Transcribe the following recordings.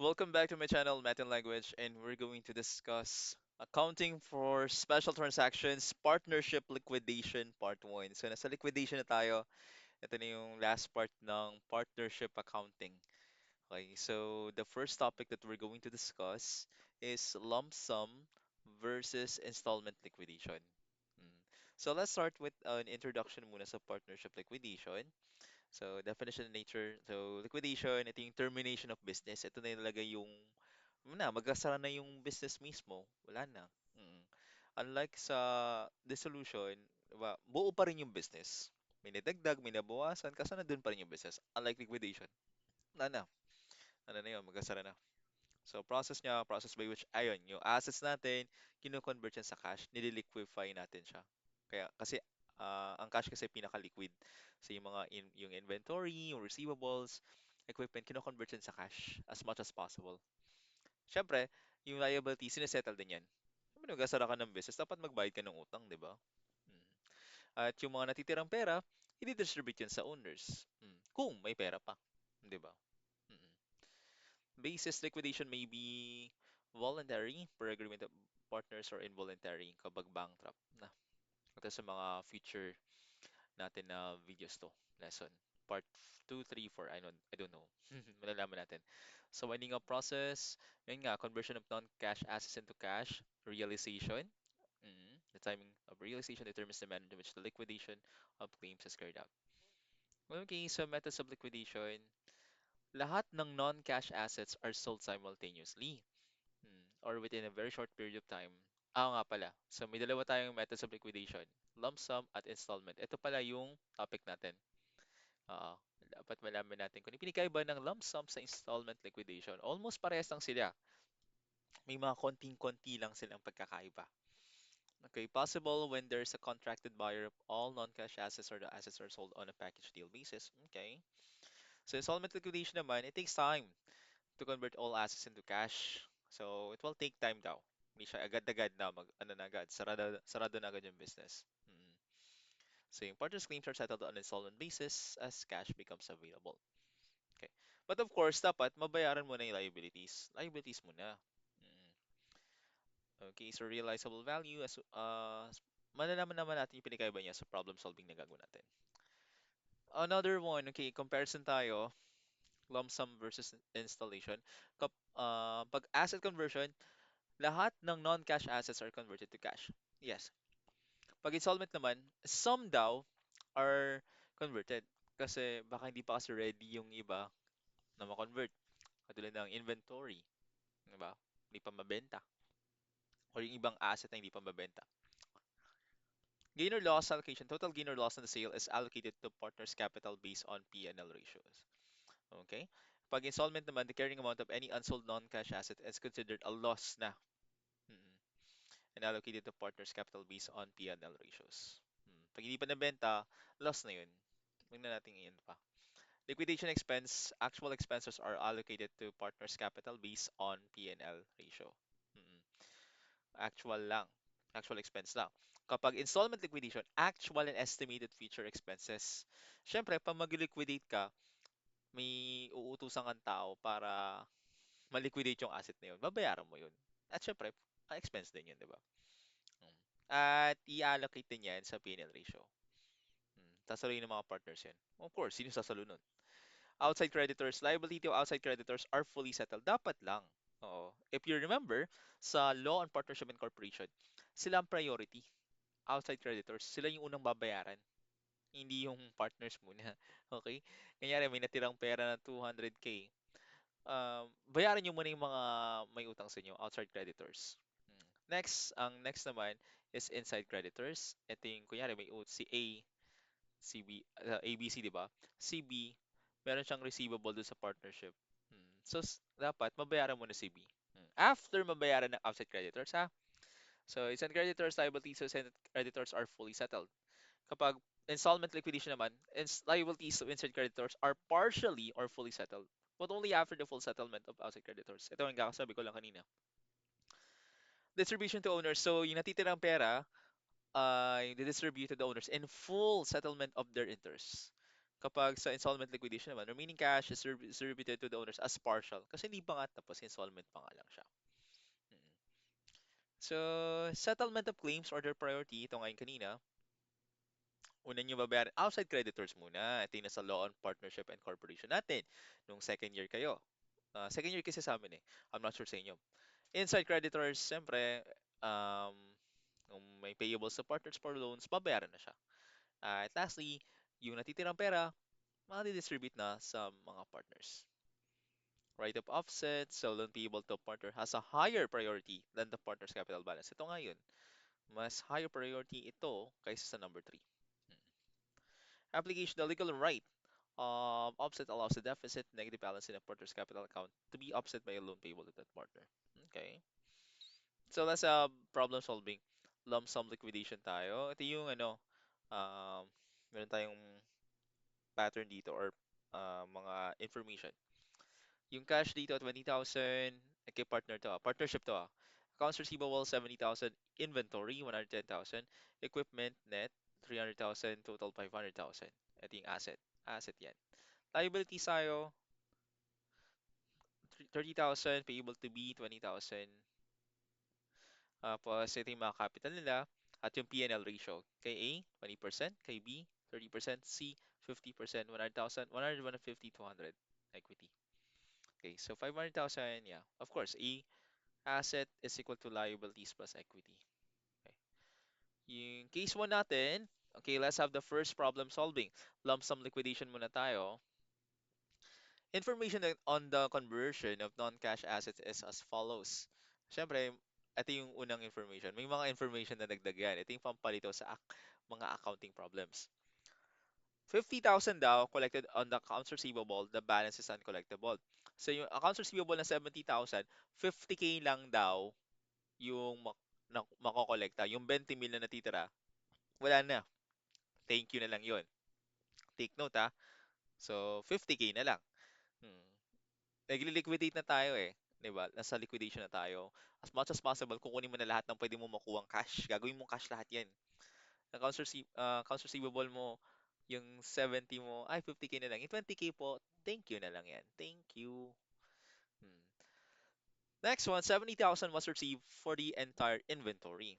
welcome back to my channel, Latin Language, and we're going to discuss accounting for special transactions, partnership liquidation, part 1. So, nasa liquidation na tayo. Ito na yung last part ng partnership accounting. Okay, so the first topic that we're going to discuss is lump sum versus installment liquidation. Mm. So, let's start with an introduction muna sa partnership liquidation. So, definition and nature. So, liquidation, ito yung termination of business. Ito na nilagay yung, magkasara na yung business mismo. Wala na. Mm. Unlike sa dissolution, diba, buo pa rin yung business. May nadagdag, may nabawasan, kasi nandun pa rin yung business. Unlike liquidation, wala na. Ano na yun, magkasara na. So, process niya, process by which, ayun, yung assets natin, kino-convert yan sa cash, nililiquify natin siya. Kasi, ang cash kasi pinaka-liquid. So, yung inventory, yung receivables, equipment, kino-convert yan sa cash as much as possible. Siyempre, yung liability, sinesettle din yan. Siyempre, nag-asara ka ng business, dapat magbayad ka ng utang, di ba? Mm. At yung mga natitirang pera, i-distribute yan sa owners. Kung may pera pa, di ba? Mm. Basis liquidation may be voluntary per agreement of partners or involuntary kapag bankrupt na. Ito sa mga future natin na videos to, lesson. Part 2, 3, 4, I don't know. Malalaman natin. So, winding up process, yun nga, conversion of non-cash assets into cash, realization. The timing of realization determines the manner in which the liquidation of claims is carried out. Okay, so methods of liquidation. Lahat ng non-cash assets are sold simultaneously. Or within a very short period of time. Nga pala. So may dalawa tayong methods of liquidation. Lump sum at installment. Ito pala yung topic natin. Oo. Dapat malaman natin kung ano yung pinagkaiba ng lump sum sa installment liquidation. Almost parehas lang sila. May mga konting-konti lang silang pagkakaiba. Okay, possible when there's a contracted buyer of all non-cash assets or the assets are sold on a package deal basis. Okay. So installment liquidation naman, it takes time to convert all assets into cash. So, it will take time daw. Hindi siya agad-agad na ano na agad, sarado na agad yung business. So, yung partner's claims are settled on installment basis as cash becomes available. Okay. But of course, dapat mabayaran mo na yung liabilities. Liabilities muna. Mm. Okay, so realizable value as malalaman naman natin yung pinagkaiba niya sa problem solving na gagawin natin. Another one, okay, comparison tayo, lump sum versus installation. Pag asset conversion, lahat ng non-cash assets are converted to cash. Yes. Pag installment naman, some daw are converted. Kasi baka hindi pa kasi ready yung iba na ma-convert. Katulad ng inventory, di ba? Hindi pa mabenta. Or yung ibang asset na hindi pa mabenta. Gain or loss allocation. Total gain or loss on the sale is allocated to partner's capital based on P&L ratios. Okay? Pag installment naman, the carrying amount of any unsold non-cash asset is considered a loss na. Mm. And allocated to partners' capital based on P&L ratios. Pag hindi pa nabenta, loss na yun. Huwag na natin iyan pa. Liquidation expense, actual expenses are allocated to partners' capital based on P&L ratio. Mm, Actual lang. Actual expense lang. Kapag installment liquidation, actual and estimated future expenses. Siyempre, pag mag-liquidate ka, may uutusan kang tao para ma-liquidate yung asset na yun. Babayaran mo yun. At syempre, expense din yun, di ba? Mm. At i-allocate din yan sa P&L ratio. Sasaluhin ng mga partners yan. Of course, sino sasalo nun? Outside creditors, liability of outside creditors are fully settled. Dapat lang. Oo. If you remember, sa law on partnership and corporation, sila ang priority. Outside creditors, sila yung unang babayaran. Hindi yung partners muna. Okay? Kanyari, may natirang pera na 200K. Bayaran nyo muna yung mga may utang sa inyo, outside creditors. Ang next naman is inside creditors. Ito yung, kunyari, si A, si B, ABC, di ba? Si B, meron siyang receivable doon sa partnership. So, dapat mabayaran mo na si B. After mabayaran ng outside creditors, ha? So, inside creditors, liabilities of inside creditors are fully settled. Kapag installment liquidation naman, liabilities of inside creditors are partially or fully settled, but only after the full settlement of outside creditors. Ito ang kakasabi ko lang kanina. Distribution to owners. So, yung natitirang pera, ay distribute to the owners in full settlement of their interests. Kapag sa installment liquidation naman, remaining cash is distributed to the owners as partial kasi hindi pa nga tapos, installment pa nga lang siya. Mm. So, settlement of claims order priority, ito nga yung kanina, una nyo babayaran outside creditors muna. Ito yung nasa law on partnership and corporation natin nung second year kayo. Second year kasi sa amin eh. I'm not sure sa inyo. Inside creditors, siyempre, um, kung may payables sa partners for loans, babayaran na siya. At lastly, yung natitirang pera, madi-distribute na sa mga partners. Right of offset, so loan payable to partner has a higher priority than the partner's capital balance. Ito nga yun. Mas higher priority ito kaysa sa number 3. Application, the legal right. Offset allows the deficit negative balance in a partner's capital account to be offset by a loan payable to that partner. Okay. So that's problem solving. Lump sum liquidation tayo. Ito yung ano, um, meron tayong pattern dito or mga information. Yung cash dito, 20,000. Okay, partner to. Partnership to. Accounts receivable, 70,000. Inventory, 110,000. Equipment, net, 300,000. Total, 500,000. Ito yung asset. Asset yan. Liabilities tayo, 30,000. Payable to be, 20,000. Tapos, ito yung mga capital nila. At yung P&L ratio. Kay A, 20%. Kay B, 30%. C, 50%. 100,000. 100, 150, 200. Equity. Okay, so 500,000, yeah. Of course, A asset is equal to liabilities plus equity. Okay. Yung case 1 natin, okay, let's have the first problem solving. Lump sum liquidation muna tayo. Information on the conversion of non-cash assets is as follows. Siyempre, ito yung unang information. May mga information na nagdagan. Ito yung pampalito sa mga accounting problems. 50,000 daw collected on the accounts receivable, the balance is uncollectible. So yung accounts receivable na 70,000, 50K lang daw yung makokolekta. Yung 20 mil na natitira, wala na. Thank you na lang yun. Take note ha. So, 50K na lang. Hmm. Nagli-liquidate na tayo eh. 'Di ba? Nasa liquidation na tayo. As much as possible, kukunin mo na lahat ng pwede mo makuwang cash. Gagawin mong cash lahat yan. Accounts receivable mo, yung 70 mo, ay 50K na lang. Yung 20K po, thank you na lang yan. Thank you. Hmm. Next one, 70,000 was received for the entire inventory.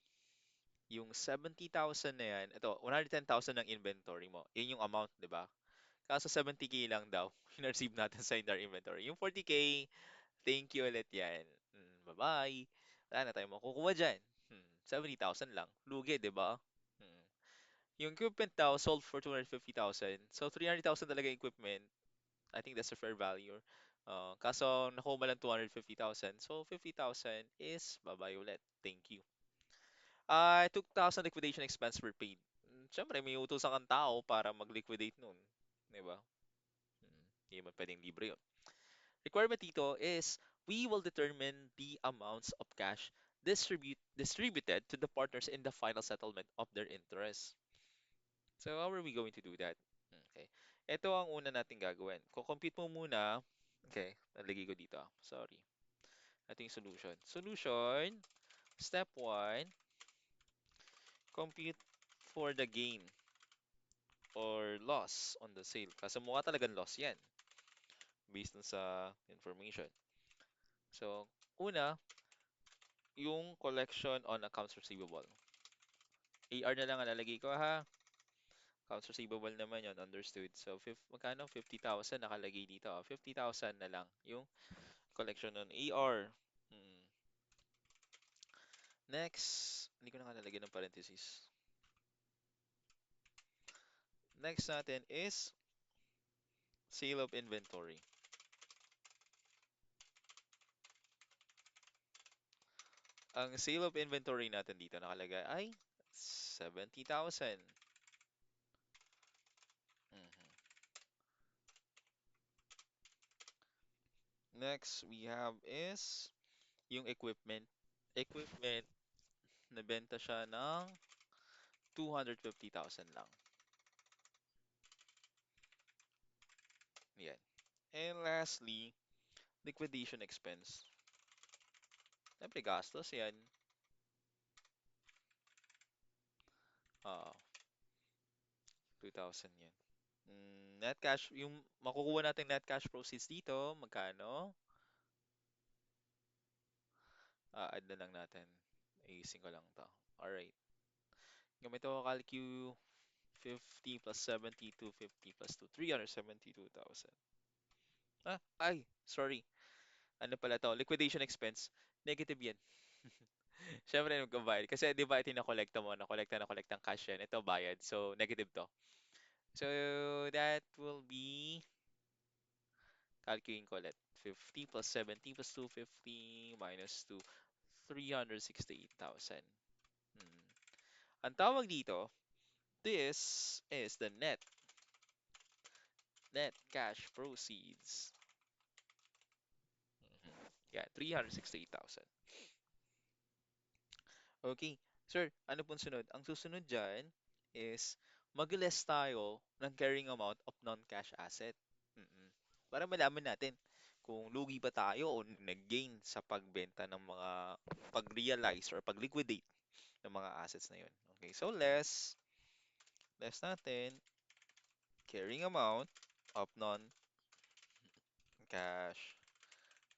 Yung 70,000 na yan, ito, 110,000 ng inventory mo. Yun yung amount, di ba? Kaso 70K lang daw, receive natin sa entire inventory. Yung 40K, thank you ulit yan. Bye-bye. Wala na tayong makukuha dyan. 70,000 lang. Lugi, di ba? Hmm. Yung equipment daw, sold for 250,000. So, 300,000 talaga yung equipment. I think that's a fair value. Kaso, nakuha mo lang 250,000. So, 50,000 is bye-bye ulit. Thank you. 2,000 liquidation expense were paid. Siyempre, may utusan kang tao para mag-liquidate nun. Di ba? Hindi mo pwedeng libre yun. Requirement dito is we will determine the amounts of cash distributed to the partners in the final settlement of their interest. So, how are we going to do that? Okay. Ito ang una natin gagawin. Kukompute mo muna. Okay, nalagay ko dito. Sorry. Ito yung solution. Solution, step 1, compute for the gain or loss on the sale. Kasi mukha talagang loss yan based on sa information. So, una, yung collection on accounts receivable. AR na lang ang lalagay ko ha. Accounts receivable naman yon understood. So, magkano? 50,000 nakalagay dito. 50,000 na lang yung collection on AR. Hmm. Next, hindi ko na nakalagay ng parenthesis. Next natin is sale of inventory. Ang sale of inventory natin dito nakalagay ay 70,000. Mhm. Next we have is yung equipment. Equipment, nabenta siya ng 250,000 lang. Yan. And lastly, liquidation expense. Siyempre gastos yan. Ah, 2,000 yan. Net cash, yung makukuha natin net cash proceeds dito, magkano? Add na lang natin. Ayusin ko lang to. Alright. Gamit ko calcu 50 plus 70, 250 plus 2, 372,000. Sorry. Ano pala to? Liquidation expense. Negative yan. Siyempre, magbabayad. Kasi di ba ito na-collecta mo, na-collecta ang cash yan. Ito bayad. So, negative to. So, that will be, calculating ko ulit. 50 plus 70 plus 250 minus 2, 368,000. Hmm. Ang tawag dito, this is the net cash proceeds. Yeah, 368,000. Okay. Sir, ano pong sunod? Ang susunod dyan is mag-less tayo ng carrying amount of non-cash asset. Mm-mm. Para malaman natin kung lugi ba tayo o nag-gain sa pagbenta ng mga pag-realize or pag-liquidate ng mga assets na yun. Okay, so less natin carrying amount of non-cash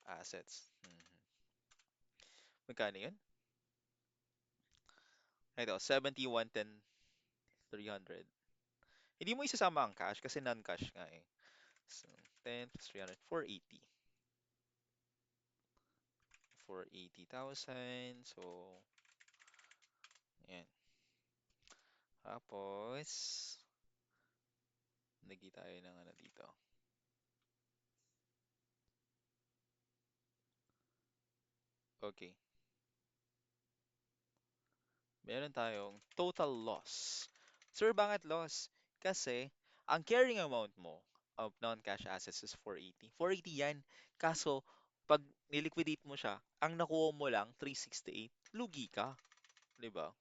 assets. Magkano yun? Ito, 7110 300. Hindi mo isasama ang cash kasi non-cash nga eh. So, 10 plus 300, 480. 480,000. So, yan. Tapos, lagi tayo ng ano dito. Okay. Meron tayong total loss. Sir, bakit loss? Kasi, ang carrying amount mo of non-cash assets is 480. 480 yan. Kaso, pag niliquidate mo siya, ang nakuha mo lang 368. Lugi ka. 'Di ba?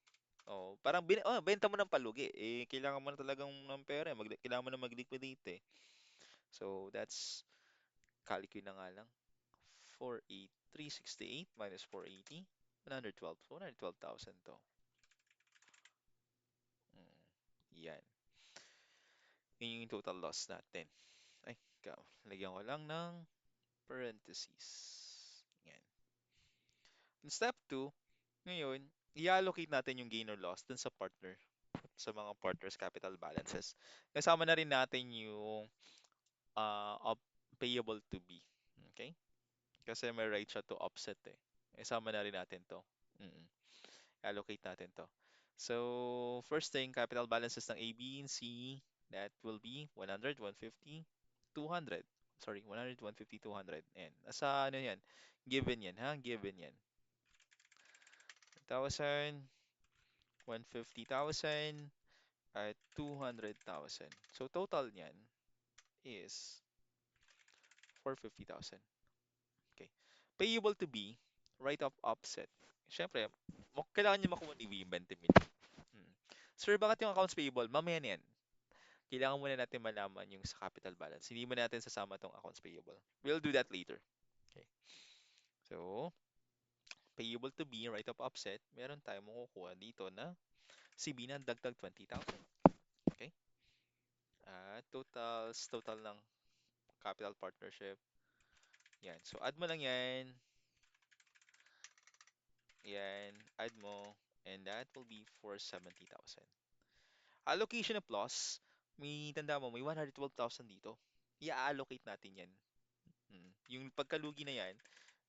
Oh, parang benta mo ng palugi. Eh, kailangan mo na talagang ng pera. Kailangan mo na mag-liquidate eh. So, that's, calculate na nga lang. 480, 368 minus 480, 112. So, 112,000 to. Mm, yan. Yun yung total loss natin. Ay, lagyan ko lang ng parentheses. Yan. In step 2, ngayon, i-allocate natin yung gain or loss dun sa partner, sa mga partners' capital balances. Kasama na rin natin yung payable to be. Okay? Kasi may right siya to offset eh. Isama na rin natin to. Mm. Allocate natin to. So, first thing, capital balances ng A, B, and C, that will be 100, 150, 200. Sorry, 100, 150, 200. And nasa ano yan? Given yan, ha? Given yan. 1,000, 150,000, at 200,000. So, total niyan is 450,000. Okay. Payable to be, right of offset. Siyempre, kailangan niyo makuha ni V, 20 million. Hmm. Sir, bakit yung accounts payable? Mamaya na yan. Kailangan muna natin malaman yung sa capital balance. Hindi mo natin sasama tong accounts payable. We'll do that later. Okay. So, payable to be, right of offset, meron tayong makukuha dito na si B na dagdag 20,000. Okay? Total ng capital partnership. Yan. So, add mo lang yan. Yan. Add mo. And that will be for 70,000. Allocation of loss, may tanda mo, may 112,000 dito. I-allocate natin yan. Yung pagkalugi na yan,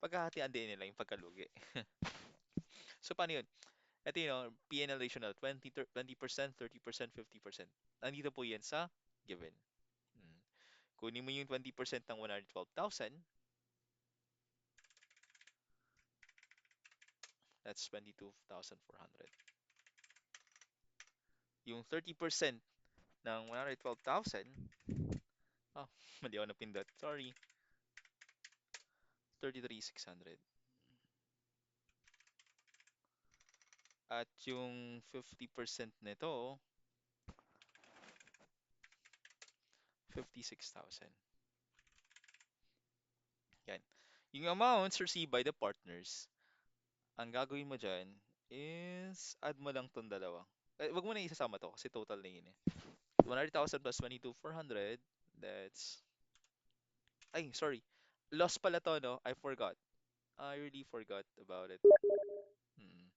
pagkahatian din nila yung pagkalugi. So, paano yun? Ito yun, P&L ratio na 20%, 30%, 50%. Nandito po yan sa given. Mm. Kunin mo yung 20% ng 112,000, that's 22,400. Yung 30% ng 112,000, oh, mali ako napindot, sorry, 33,600. At yung 50% nito, 56,000. Yan. Yung amounts received by the partners, ang gagawin mo dyan is add mo lang tong dalawa. Wag mo na isasama to kasi total na yun eh. 100,000 plus 22,400, That's... Ay, sorry. Loss pala to, no? I forgot. I really forgot about it. Mm.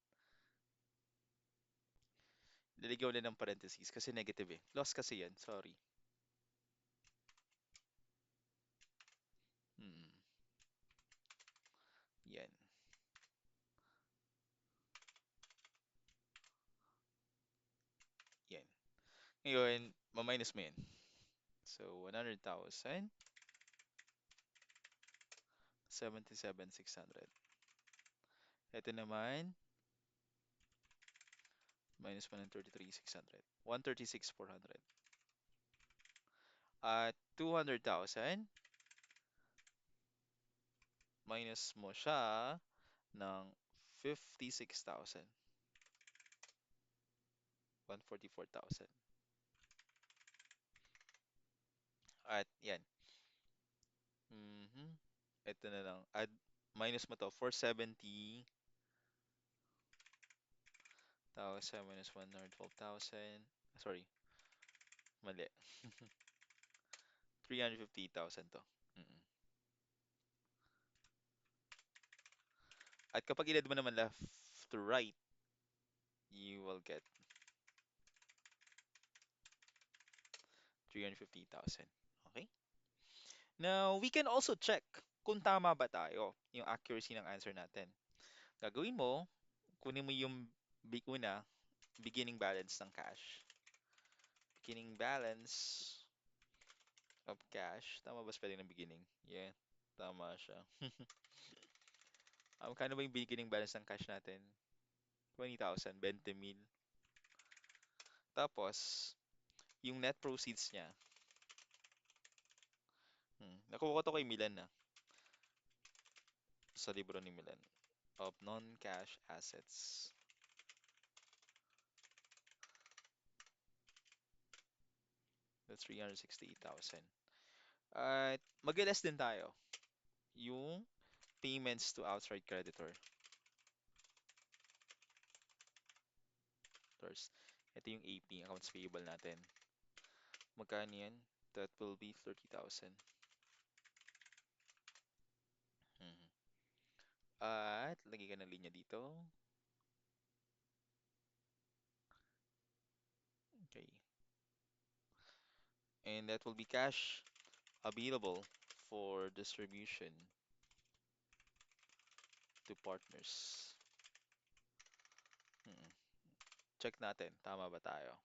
Niligaw na ng parentheses kasi negative eh. Loss kasi yan. Sorry. Mm. Yan. Yan. Ngayon, ma-minus mo yan. So, 100,000, 77,600. Ito naman, minus 133,600. 136,400. At 200,000, minus mo siya ng 56,000. 144,000. At yan. Mhm. Ito na lang. Add, minus mo to. 470,000 minus 112,000. Sorry, mali. 350,000 to. Mm. At kapag inad mo naman left to right, you will get 350,000. Okay? Now, we can also check kung tama ba tayo, yung accuracy ng answer natin. Gagawin mo, kunin mo yung una, beginning balance ng cash. Beginning balance of cash. Tama ba spelling ng beginning? Yeah, tama siya. Kano ba yung beginning balance ng cash natin? 20,000, 20,000. Tapos, yung net proceeds niya. Nakuha ko to kay Milan na, sa libro ni Milan. Of non-cash assets. That's 368,000. At mag-less din tayo. Yung payments to outside creditor. First, ito yung AP, accounts payable natin. Magkano yan? That will be 30,000. Mhm. At lagay ka ng linya dito. Okay. And that will be cash available for distribution to partners. Hmm. Check natin, tama ba tayo?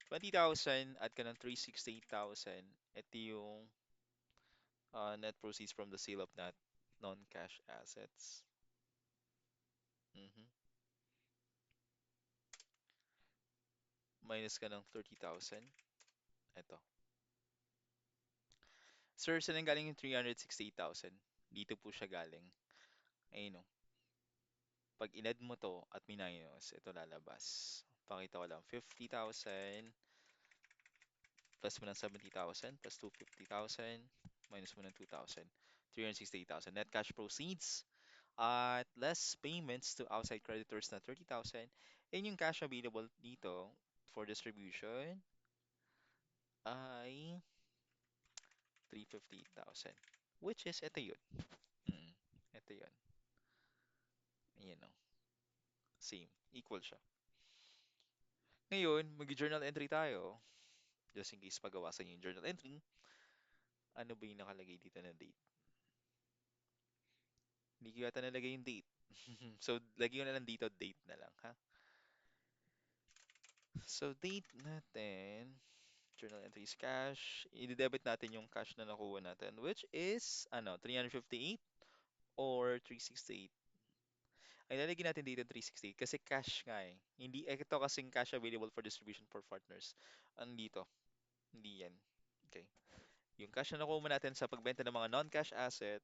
20,000 at ka ng 368,000. Ito yung net proceeds from the sale of that non-cash assets. Mhm. Minus ka ng 30,000. Ito. Sir, saan galing yung 368,000? Dito po siya galing. Ayun o. Pag inad mo to at minus, ito lalabas. Pakita ko lang. 50,000 plus mo ng 70,000 plus 250,000 minus mo ng 2,000. 368,000. Net cash proceeds at less payments to outside creditors na 30,000. And yung cash available dito for distribution ay 350,000. Which is, ito yun. Mm, ito yun. Ayan o. Same. Equal siya. Ngayon, mag-journal entry tayo. Just in case pagawasan yung journal entry. Ano ba yung nakalagay dito na date? Hindi ko yata nalagay yung date. So, lagay ko na lang dito, date na lang, ha? So, date natin, journal entries cash, i-debit natin yung cash na nakuha natin, which is, 358 or 368. Ay, lalagyan natin dito 368 kasi cash nga eh. Hindi, ito kasing cash available for distribution for partners. Andito, hindi yan. Okay. Yung cash na nakuha mo natin sa pagbenta ng mga non-cash asset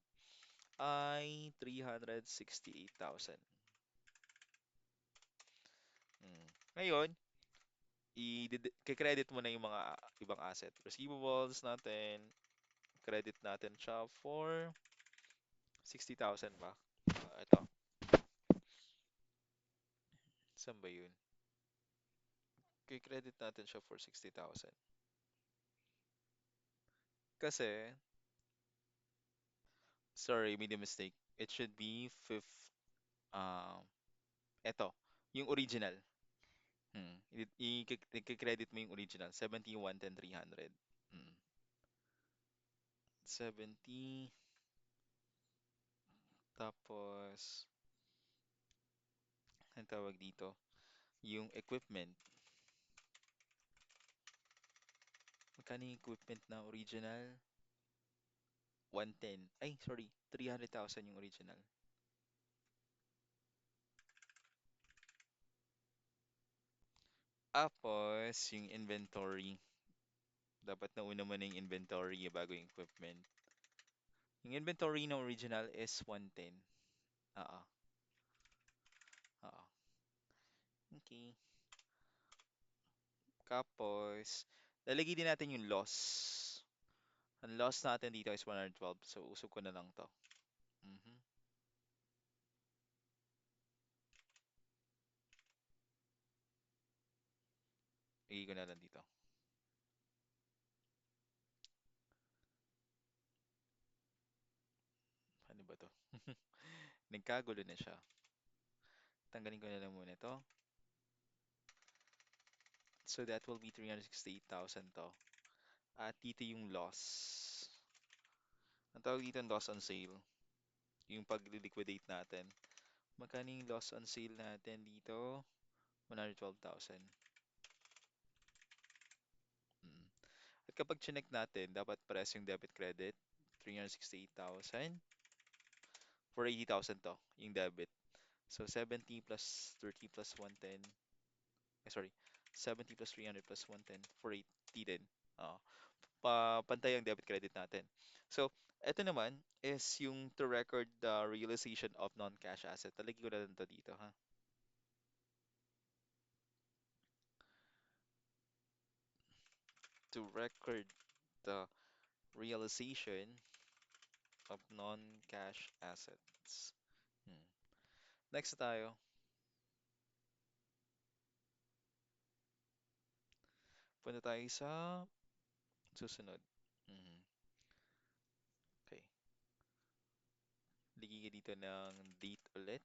ay 368,000. Mm. Ngayon, i-credit mo na yung mga ibang asset. Receivables natin, credit natin siya for 60,000 ba? Ito, saan ba yun? I-credit natin siya for 60,000. Kasi, sorry, made a mistake. It should be fifth, um, eto, yung original. I-credit mo yung original. 70, 110, 300. Hmm. 70, tapos, ang tawag dito, yung equipment. Magkano yung equipment na original? 110. Ay, sorry. 300,000 yung original. Tapos, yung inventory. Dapat nauna mo na yung inventory bago yung equipment. Yung inventory na original is 110. Oo. Oo. Okay. Tapos, lalagay din natin yung loss. Ang loss natin dito is 112. So, usog ko na lang to. Mhm. Igay ko na lang dito. Ano ba to? Nagkagulo na siya. Tanggalin ko na lang muna ito. So, that will be 368,000 to. At dito yung loss. Ang tawag dito ang loss on sale. Yung pag-liquidate natin. Magkano yung loss on sale natin dito? 112,000. Mm. At kapag chinek natin, dapat pares yung debit credit. 368,000. For 80,000 to, yung debit. So 70 plus 30 plus 110. Sorry. 70 plus 300 plus 110 for 80 din. Oo. Pantay ang debit credit natin. So, ito naman is yung to record the realization of non-cash asset. Talagay ko na lang to dito, ha? To record the realization of non-cash assets. Hmm. Next tayo. Punta tayo sa susunod. Mhm. Okay. Lagay ka dito ng date ulit.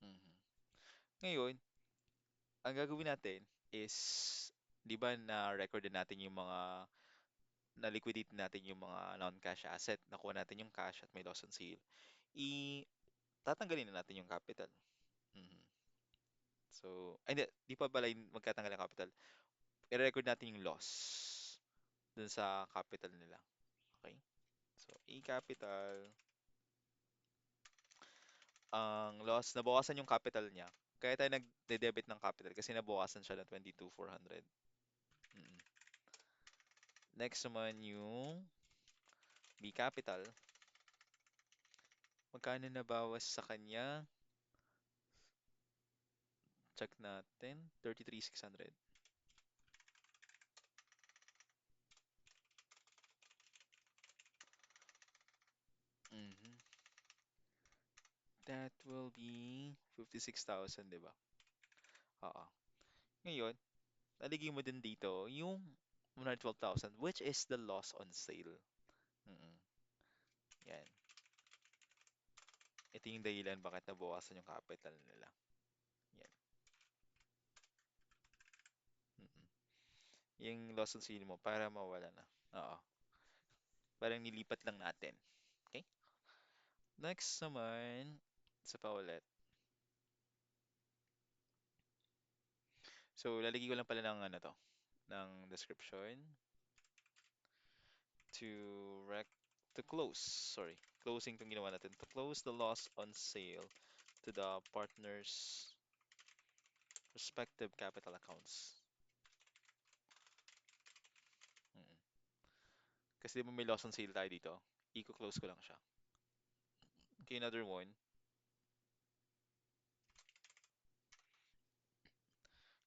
Mhm. Ngayon, ang gagawin natin is, di ba na-record din natin yung mga, na-liquidate natin yung mga non-cash asset. Nakuha natin yung cash at may loss on sale. Tatanggalin na natin yung capital. Mhm. So, ay, di pa pala yung magkatanggal ng capital. I-record natin yung loss dun sa capital nila. Okay? So, capital ang loss, nabawasan yung capital niya. Kaya tayo nagde-debit ng capital kasi nabawasan siya ng 22,400. Mm. Next naman yung B capital. Magkano nabawas sa kanya? Check natin. 33,600. Mhm. That will be 56,000, di ba? Oo. Ngayon, lalagay mo din dito yung 112,000 which is the loss on sale. Mm. Yan. Ito yung dahilan bakit nabawasan yung capital nila. Yan. Mm. Yung loss on sale mo para mawala na. Oo. Parang nilipat lang natin. Okay? Next naman, isa pa ulit. So, lalagay ko lang pala ng ano to, ng description to rec to close, sorry, closing itong ginawa natin. To close the loss on sale to the partners' respective capital accounts. Mm. Kasi di ba may loss on sale tayo dito? I-close ko lang siya. Okay, another one.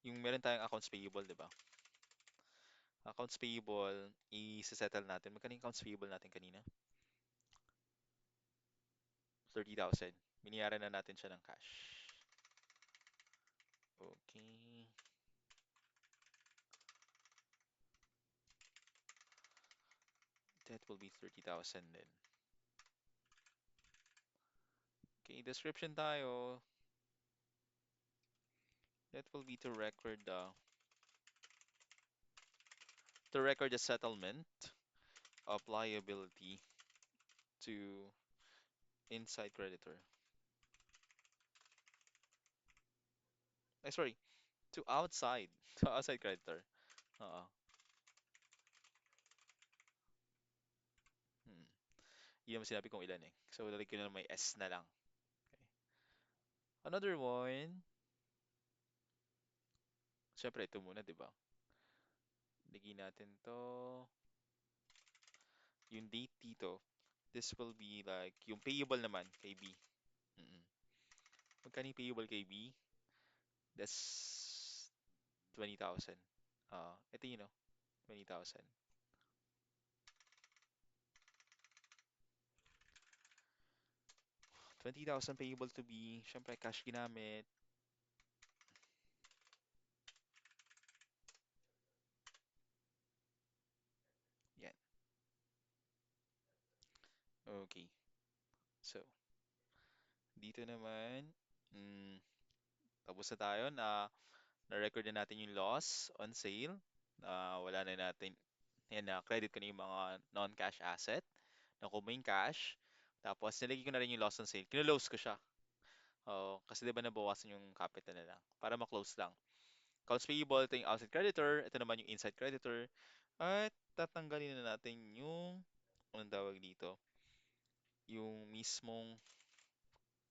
Yung meron tayong accounts payable, di ba? Accounts payable, i-settle natin. Magkano yung accounts payable natin kanina? 30,000. Binayaran na natin siya ng cash. Okay. That will be 30,000 then. Okay, description tayo. That will be to record the settlement of liability to inside creditor. Sorry, to outside to outside creditor. Oo. Hmm. Yun naman sinabi kong ilan eh. So, lalagyan ko na lang may S na lang. Okay. Another one. Siyempre, ito muna, di ba? Lagyan natin to. Yung date dito. This will be like, yung payable naman kay B. Mm-mm. Magkano yung payable kay B? That's 20,000. Ito yun, no? 20,000. 20,000 payable to B. Siyempre, cash ginamit. Yan. Okay. So, dito naman, mm, tapos na tayo na-record na natin yung loss on sale. Wala na natin, yan na, credit ko na yung mga non-cash asset. Nakuha mo yung cash. Tapos, nilagay ko na rin yung loss on sale. Kinulose ko siya. Kasi di ba nabawasan yung capital na lang. Para ma-close lang. Accounts payable, ito yung outside creditor. Ito naman yung inside creditor. At tatanggalin na natin yung, anong tawag dito? Yung mismong,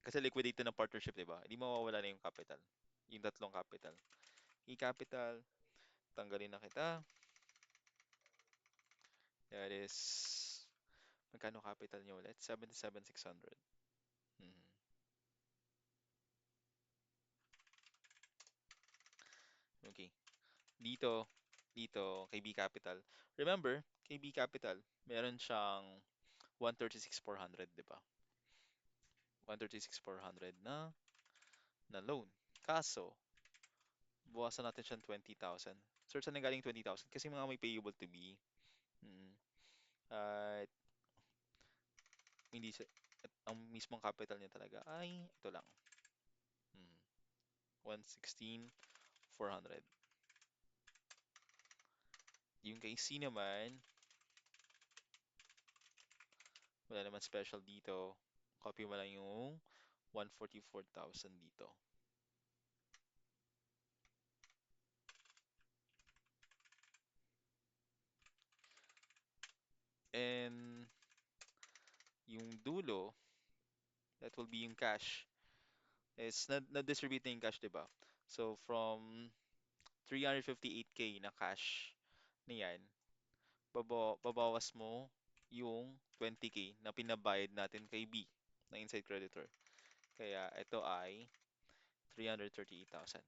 kasi liquidate ng partnership, di ba? Hindi mawawala na yung capital. Yung tatlong capital. E-capital, tanggalin na kita. That is, magkano capital niyo ulit? 77,600. Mhm. Okay. Dito, kay B Capital. Remember, kay B Capital, meron siyang 136,400, di ba? 136,400 na loan. Kaso, bawasan natin siyang 20,000. So, saan nanggaling 20,000? Kasi mga may payable to be. Mm. At hindi siya, at ang mismong capital niya talaga ay ito lang. Mm. 116,400. Yung kay C naman, wala naman special dito. Copy mo lang yung 144,000 dito. And yung dulo, that will be yung cash. Is na-distribute na yung cash, di ba? So, from 358K na cash na yan, babawas mo yung 20K na pinabayad natin kay B na inside creditor. Kaya ito ay 338,000.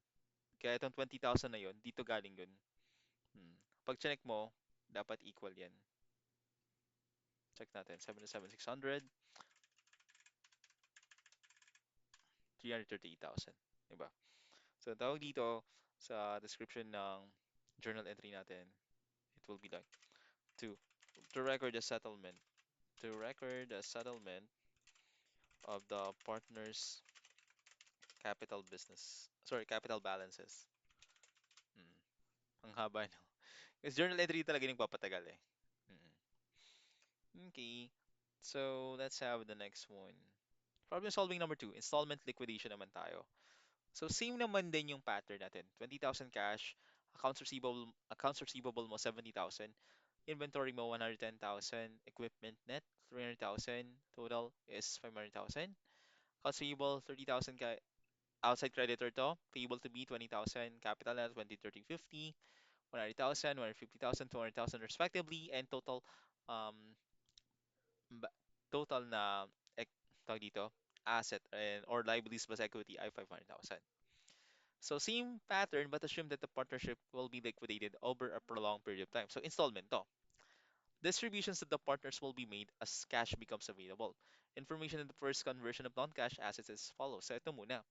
Kaya itong 20,000 na yon dito galing yun. Pag check mo, dapat equal yan. Check natin. 77,600, 338,000. Diba? So, tawag dito sa description ng journal entry natin, it will be like to to record the settlement. To record the settlement of the partner's capital business. Sorry, capital balances. Mm. Ang haba no. Kasi journal entry talaga yung papatagal eh. Mm. Okay. So, let's have the next one. Problem solving number 2, installment liquidation naman tayo. So, same naman din yung pattern natin. 20,000 cash, accounts receivable mo 70,000, inventory mo 110,000, equipment net 300,000, total is 500,000. Accounts payable 30,000 outside creditor to, payable to be 20,000, capital net 20, 30, 50, 100,000, 150,000, 200,000 respectively, and um ba- total na tawag dito, asset and or liabilities plus equity ay 500,000. So same pattern but assume that the partnership will be liquidated over a prolonged period of time. So installment to. Distributions to the partners will be made as cash becomes available. Information in the first conversion of non-cash assets is follows. So ito muna.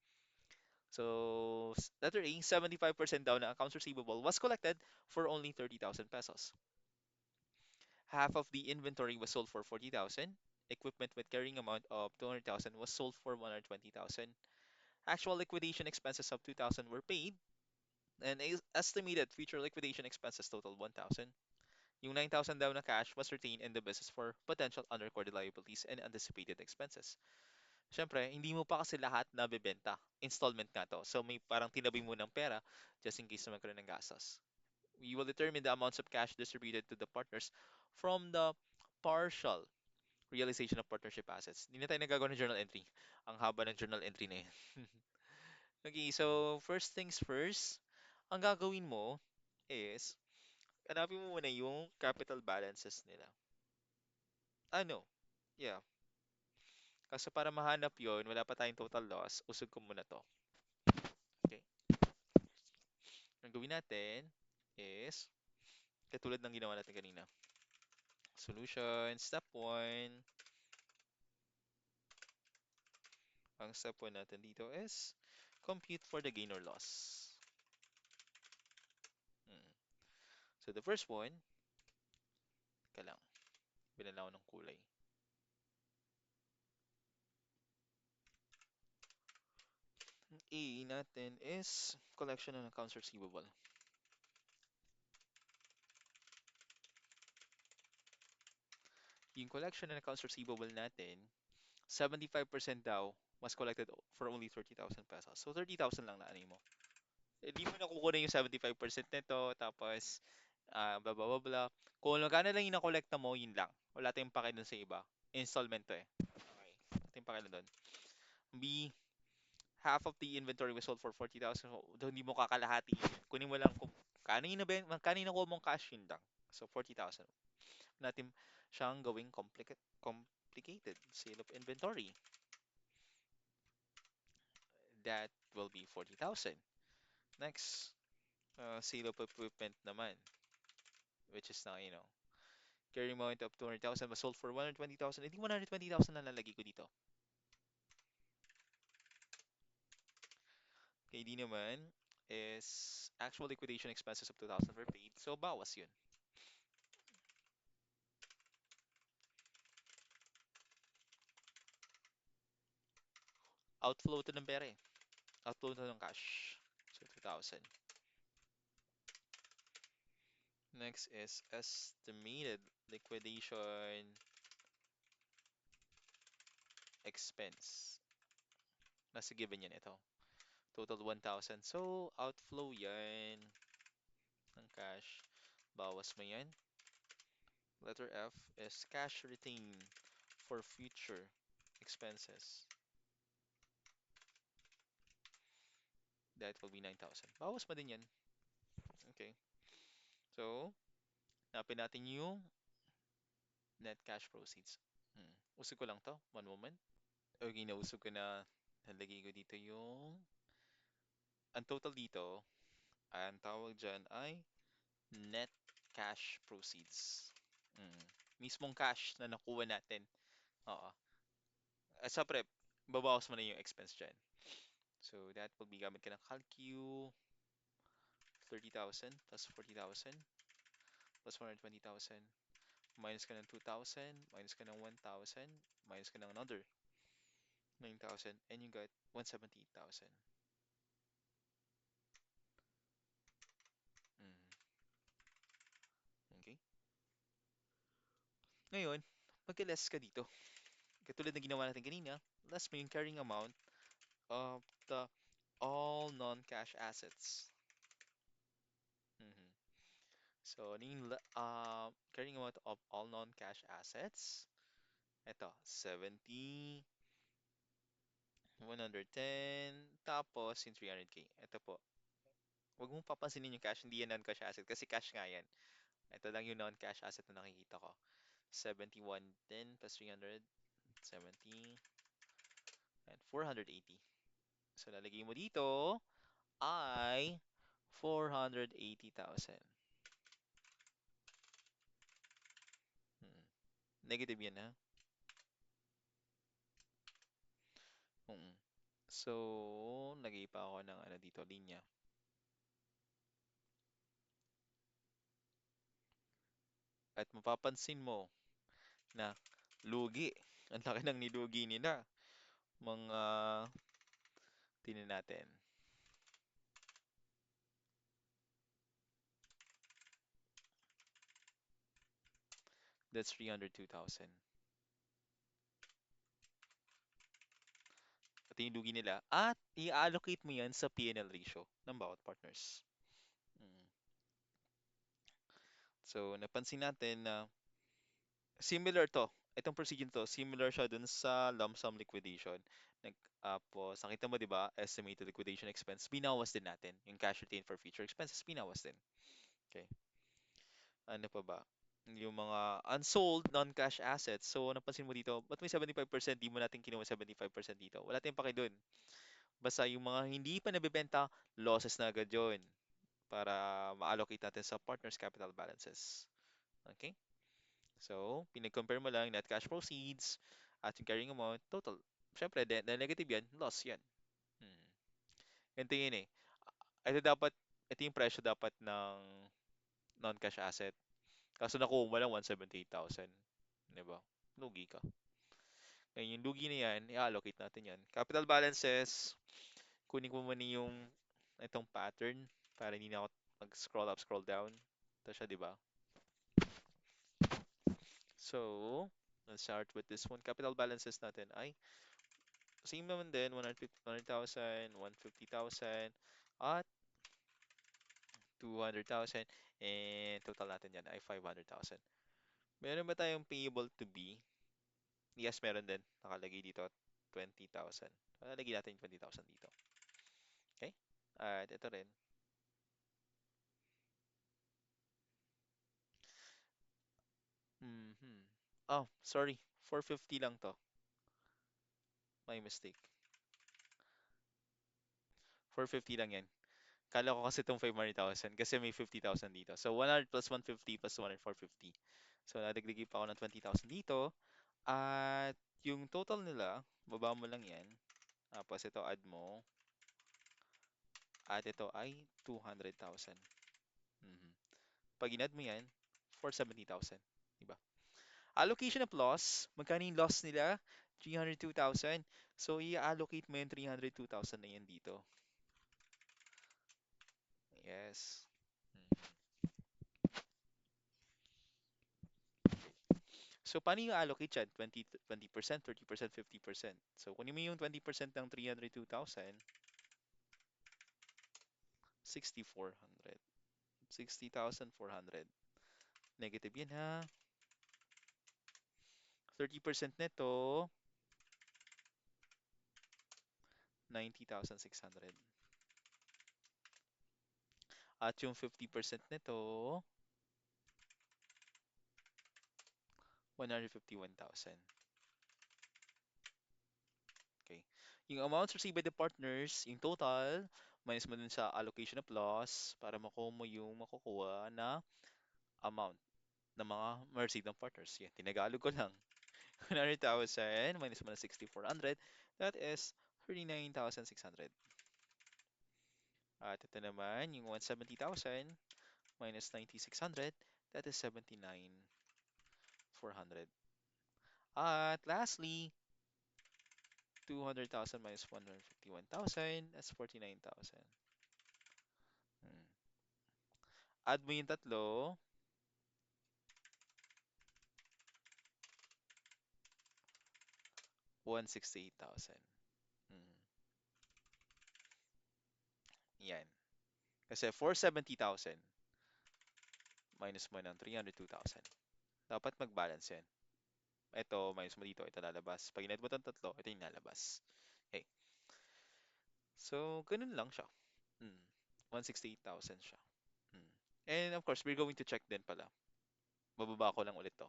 So letter A, 75% down na accounts receivable was collected for only 30,000 pesos. Half of the inventory was sold for 40,000. Equipment with carrying amount of 200,000 was sold for 120,000. Actual liquidation expenses of 2,000 were paid, and estimated future liquidation expenses totaled 1,000. Yung 9,000 daw na cash was retained in the business for potential unrecorded liabilities and anticipated expenses. Siyempre, hindi mo pa kasi lahat nabebenta. Installment nga to. So may parang tinabi mo ng pera just in case na magkaroon ng gastos. We will determine the amounts of cash distributed to the partners from the partial realization of partnership assets. Hindi na tayo nagagawa ng journal entry. Ang haba ng journal entry na yan. Okay, so first things first, ang gagawin mo is, hanapin mo muna yung capital balances nila. Ano? Yeah. Kasi para mahanap yon, wala pa tayong total loss, usog ko muna to. Okay. Ang gawin natin is, katulad ng ginawa natin kanina. Solution, step 1. Ang step 1 natin dito is, compute for the gain or loss. Hmm. So the first one, teka lang, binala ko ng kulay. Ang A natin is collection and accounts receivable. Yung collection and accounts receivable natin, 75% daw was collected for only 30,000 pesos. So 30,000 lang na ani mo. Eh, di mo na kukunin yung 75% nito, tapos blah blah blah blah. Kung magkano lang yung nakolekta mo, yun lang. Wala tayong pake dun sa iba. Installment to eh. Okay. Wala tayong pake dun. B, half of the inventory was sold for 40,000. So, hindi mo kakalahati. Kunin mo lang kung magkano yung nakuha mong cash, yun lang. So 40,000. Natin siyang gawing complicated. Sale of inventory. That will be 40,000. Next, sale of equipment naman, which is now, carrying amount of 200,000 was sold for 120,000. Hindi 120,000 na lalagay ko dito. KD naman is actual liquidation expenses of 2,000 were paid. So, bawas yun. Outflow to ng pera eh. Outflow to ng cash. So, 2,000. Next is estimated liquidation expense. Nasa given yan ito. Total 1,000. So, outflow yan ng cash. Bawas mo yan. Letter F is cash retained for future expenses. That will be 9,000. Bawas mo din yan. Okay. So, napin natin yung net cash proceeds. Usog ko lang to. One moment. Okay, nausog ko na. Nalagay ko dito yung... Ang total dito, ang tawag dyan ay net cash proceeds. Mm. Mismong cash na nakuha natin. Oo. Sa prep, babawas mo na yung expense dyan. So, that will be gamit ka ng CalQ, 30,000 plus 40,000 plus 120,000. Minus ka ng 2,000, minus ka ng 1,000, minus ka ng another 9,000, and you got 178,000. Mm. Okay. Ngayon, mag-less ka dito. Katulad na ginawa natin kanina, less mo yung carrying amount of the all non-cash assets. Mhm. So, ano yung carrying amount of all non-cash assets? Ito, 70, 110, tapos yung 300k. Ito po. Huwag mong papansinin yung cash, hindi yan non-cash asset kasi cash nga yan. Ito lang yung non-cash asset na nakikita ko. 7110 plus 300, 70, and 480. So, lalagay mo dito ay 480,000. Hmm. Negative yan ha. So, lagay pa ako ng ano dito, linya. At mapapansin mo na lugi. Ang laki ng nilugi nila. Mga, tingnan natin. That's 302,000. Ito yung lugi nila. At i-allocate mo yan sa P&L ratio ng bawat partners. Mm. So, napansin natin na similar to. Itong procedure to, similar siya dun sa lump sum liquidation. Tapos, nakita mo, di ba, estimated liquidation expense, binawas din natin. Yung cash retained for future expenses, binawas din. Okay. Ano pa ba? Yung mga unsold non-cash assets. So, napansin mo dito, ba't may 75%? Di mo natin kinuha 75% dito. Wala tayong paki dun. Basta yung mga hindi pa nabibenta, losses na agad yun para ma-allocate natin sa partners' capital balances. Okay? So, pinag-compare mo lang net cash proceeds at yung carrying amount, total. Siyempre, na negative yan, loss yan. Hmm. Ito yun eh. Ito dapat, ito yung presyo dapat ng non-cash asset. Kaso nakuha mo lang 178,000. Di ba? Lugi ka. Ngayon, yung lugi na yan, i-allocate natin yan. Capital balances, kunin ko muna yung itong pattern para hindi na ako mag-scroll up, scroll down. Ito siya, di ba? So, let's start with this one. Capital balances natin ay same naman din, 100,000, 150,000, at 200,000, and total natin yan ay 500,000. Meron ba tayong payable to be? Yes, meron din. Nakalagay dito, 20,000. Nakalagay natin yung 20,000 dito. Okay? At ito rin. Mhm. Oh, sorry. 450 lang to. My mistake. 450 lang yan. Kala ko kasi itong 500,000 kasi may 50,000 dito. So, 100 plus 150 plus 100, 450. So, nadagdagi pa ako ng 20,000 dito. At yung total nila, baba mo lang yan. Tapos ito add mo. At ito ay 200,000. Mhm. Pag in-add mo yan, 470,000. Diba? Allocation of loss, magkano yung loss nila? 302,000. So, i-allocate mo yung 302,000 na yan dito. Yes. Mhm. So, paano yung allocate yan? 20%, 30%, 50%. So, kunin mo yung 20% ng 302,000, 6,400. 60,400. Negative yan ha. 30% nito, 90,600. At yung 50% nito, 151,000. Okay. Yung amounts received by the partners, yung total, minus mo dun sa allocation of loss para makuha mo yung makukuha na amount ng mga ma-receive ng partners. Yan, tinagalog ko lang. 100,000 minus mo na 6,400, that is 39,600. At ito naman, yung 170,000 minus 9,600, that is 79,400. At lastly, 200,000 minus 151,000, that's 49,000. Hmm. Add mo yung tatlo, 168,000. Hmm. Yan. Kasi 470,000 minus mo ng 302,000. Dapat mag-balance yan. Ito, minus mo dito, ito lalabas. Pag inet mo itong tatlo, ito yung lalabas. Okay. So, ganun lang siya. Hmm. 168,000 siya. Hmm. And of course, we're going to check din pala. Bababa ko lang ulit to.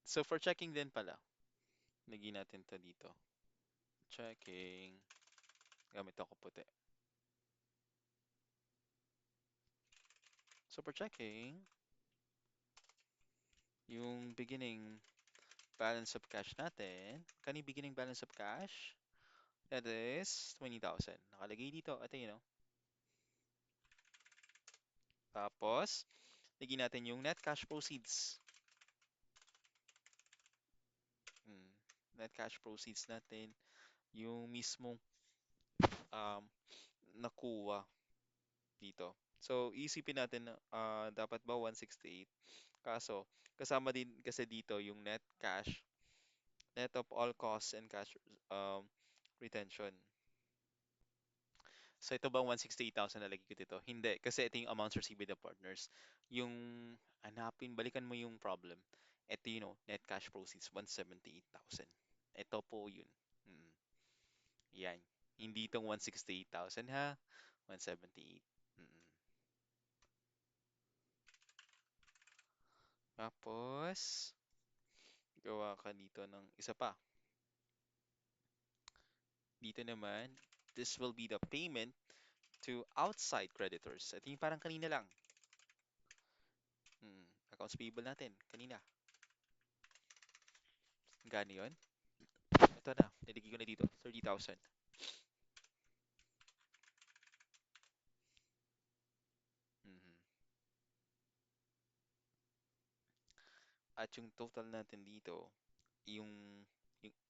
So, for checking din pala, lagyan natin to dito. Checking. Gamit ako puti. So, for checking, yung beginning balance of cash natin, kani beginning balance of cash, that is 20,000. Nakalagay dito, ito yun, no? Tapos, Lagyan natin yung net cash proceeds. Mm, net cash proceeds natin, yung mismong um, nakuha dito. So, isipin natin na dapat ba 168? Kaso, kasama din kasi dito yung net cash, net of all costs and cash um, retention. So, ito bang 168,000 na lagi ko dito? Hindi, kasi ito yung amounts received by the partners. Yung balikan mo yung problem. Ito yun, oh, net cash proceeds, 178,000. Ito po yun. Mm, yan. Hindi itong 168,000 ha. 178. Mm. Tapos, gawa ka dito ng isa pa. Dito naman, this will be the payment to outside creditors. Ito yung parang kanina lang. Accounts payable natin, kanina. Gano yun? Ito na, nilagay ko na dito, 30,000. Mhm. At yung total natin dito, yung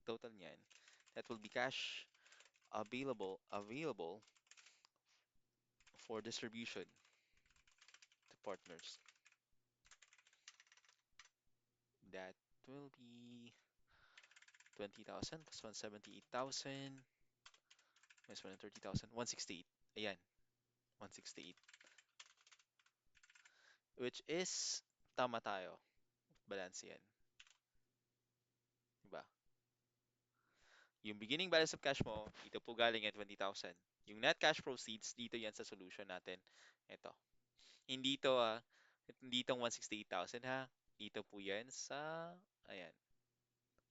total niyan, that will be cash available for distribution to partners. That will be 20,000 plus 178,000 minus 130,000, 168. Ayan, 168. Which is, tama tayo. Balance yan. Diba? Yung beginning balance of cash mo, dito po galing at 20,000. Yung net cash proceeds, dito yan sa solution natin. Ito. Hindi to hindi itong 168,000 ha. Dito po yan sa, ayan,